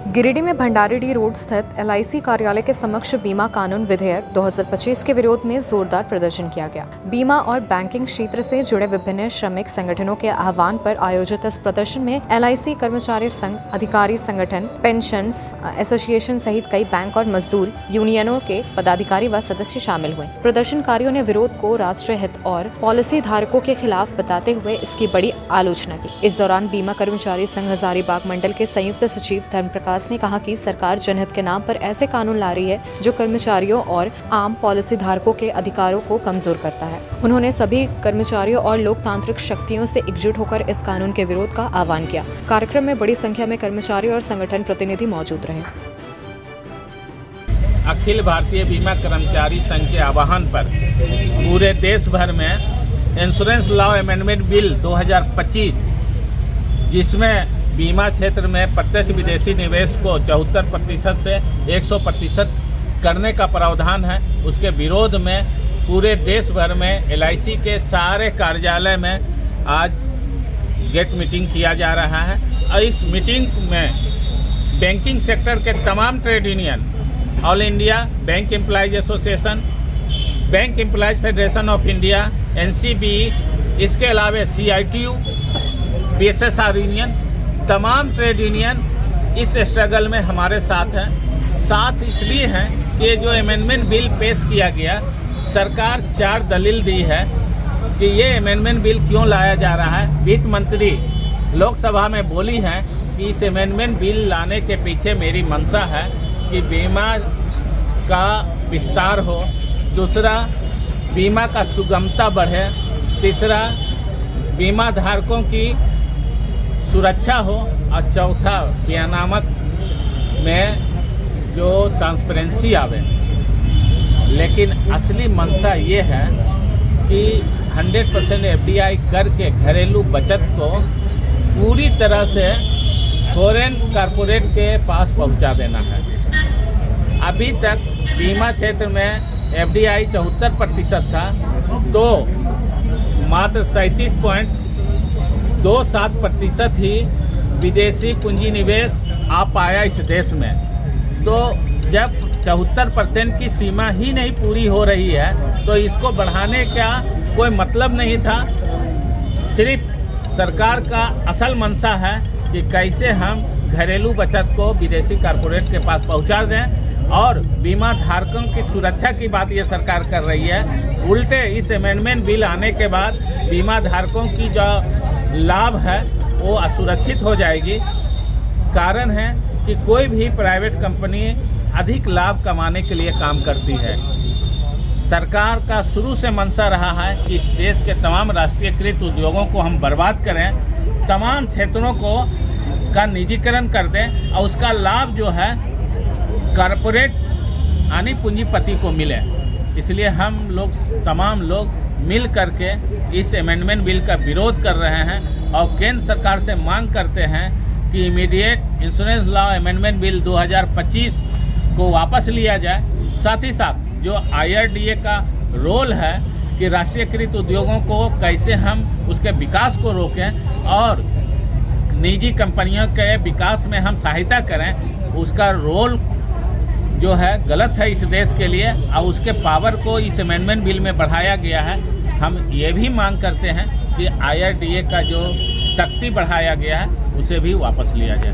गिरिडीह में भंडारीडीह रोड स्थित LIC कार्यालय के समक्ष बीमा कानून विधेयक 2025 के विरोध में जोरदार प्रदर्शन किया गया। बीमा और बैंकिंग क्षेत्र से जुड़े विभिन्न श्रमिक संगठनों के आह्वान पर आयोजित इस प्रदर्शन में LIC कर्मचारी संघ, अधिकारी संगठन, पेंशन्स एसोसिएशन सहित कई बैंक और मजदूर यूनियनों के पदाधिकारी व सदस्य शामिल हुए। प्रदर्शनकारियों ने विरोध को राष्ट्रीय हित और पॉलिसी धारकों के खिलाफ बताते हुए इसकी बड़ी आलोचना की। इस दौरान बीमा कर्मचारी संघ हजारीबाग मंडल के संयुक्त सचिव धर्मप्रकाश ने कहा कि सरकार जनहित के नाम पर ऐसे कानून ला रही है जो कर्मचारियों और आम पॉलिसी धारकों के अधिकारों को कमजोर करता है। उन्होंने सभी कर्मचारियों और लोकतांत्रिक शक्तियों से एकजुट होकर इस कानून के विरोध का आह्वान किया। कार्यक्रम में बड़ी संख्या में कर्मचारी और संगठन प्रतिनिधि मौजूद रहे। अखिल भारतीय बीमा कर्मचारी संघ के आह्वान पर पूरे देश भर में इंश्योरेंस लॉ अमेंडमेंट बिल 2025, जिसमें बीमा क्षेत्र में प्रत्यक्ष विदेशी निवेश को 74% से 100% करने का प्रावधान है, उसके विरोध में पूरे देश भर में LIC के सारे कार्यालय में आज गेट मीटिंग किया जा रहा है। और इस मीटिंग में बैंकिंग सेक्टर के तमाम trade union, all India bank employees association, bank employees federation of India, NCBE, इसके अलावा CITU, BSSR यूनियन, तमाम ट्रेड यूनियन इस स्ट्रगल में हमारे साथ हैं। साथ इसलिए हैं कि जो अमेंडमेंट बिल पेश किया गया, सरकार 4 दलील दी है कि ये अमेंडमेंट बिल क्यों लाया जा रहा है। वित्त मंत्री लोकसभा में बोली हैं कि इस अमेंडमेंट बिल लाने के पीछे मेरी मंशा है कि बीमा का विस्तार हो, दूसरा बीमा का सुगमता बढ़े, तीसरा बीमा धारकों की सुरक्षा हो, और चौथा विनियामक में जो ट्रांसपेरेंसी आवे। लेकिन असली मंशा ये है कि 100% FDI करके घरेलू बचत को पूरी तरह से फॉरेन कॉरपोरेट के पास पहुंचा देना है। अभी तक बीमा क्षेत्र में FDI 74% था, तो मात्र 37.27% ही विदेशी पूंजी निवेश आ पाया इस देश में। तो जब 74% की सीमा ही नहीं पूरी हो रही है तो इसको बढ़ाने का कोई मतलब नहीं था। सिर्फ सरकार का असल मंशा है कि कैसे हम घरेलू बचत को विदेशी कॉरपोरेट के पास पहुंचा दें, और बीमा धारकों की सुरक्षा की बात ये सरकार कर रही है। उल्टे इस अमेंडमेंट बिल आने के बाद बीमा धारकों की जो लाभ है वो असुरक्षित हो जाएगी। कारण है कि कोई भी प्राइवेट कंपनी अधिक लाभ कमाने के लिए काम करती है। सरकार का शुरू से मंशा रहा है कि इस देश के तमाम राष्ट्रीयकृत उद्योगों को हम बर्बाद करें, तमाम क्षेत्रों को का निजीकरण कर दें, और उसका लाभ जो है कॉरपोरेट यानी पूंजीपति को मिले। इसलिए हम लोग तमाम लोग मिल करके इस अमेंडमेंट बिल का विरोध कर रहे हैं और केंद्र सरकार से मांग करते हैं कि immediate insurance law amendment bill 2025 को वापस लिया जाए। साथ ही साथ जो IRDA का रोल है कि राष्ट्रीयकृत उद्योगों को कैसे हम उसके विकास को रोकें और निजी कंपनियों के विकास में हम सहायता करें, उसका रोल जो है गलत है इस देश के लिए, और उसके पावर को इस अमेंडमेंट बिल में बढ़ाया गया है। हम ये भी मांग करते हैं कि IRDA का जो शक्ति बढ़ाया गया है उसे भी वापस लिया जाए।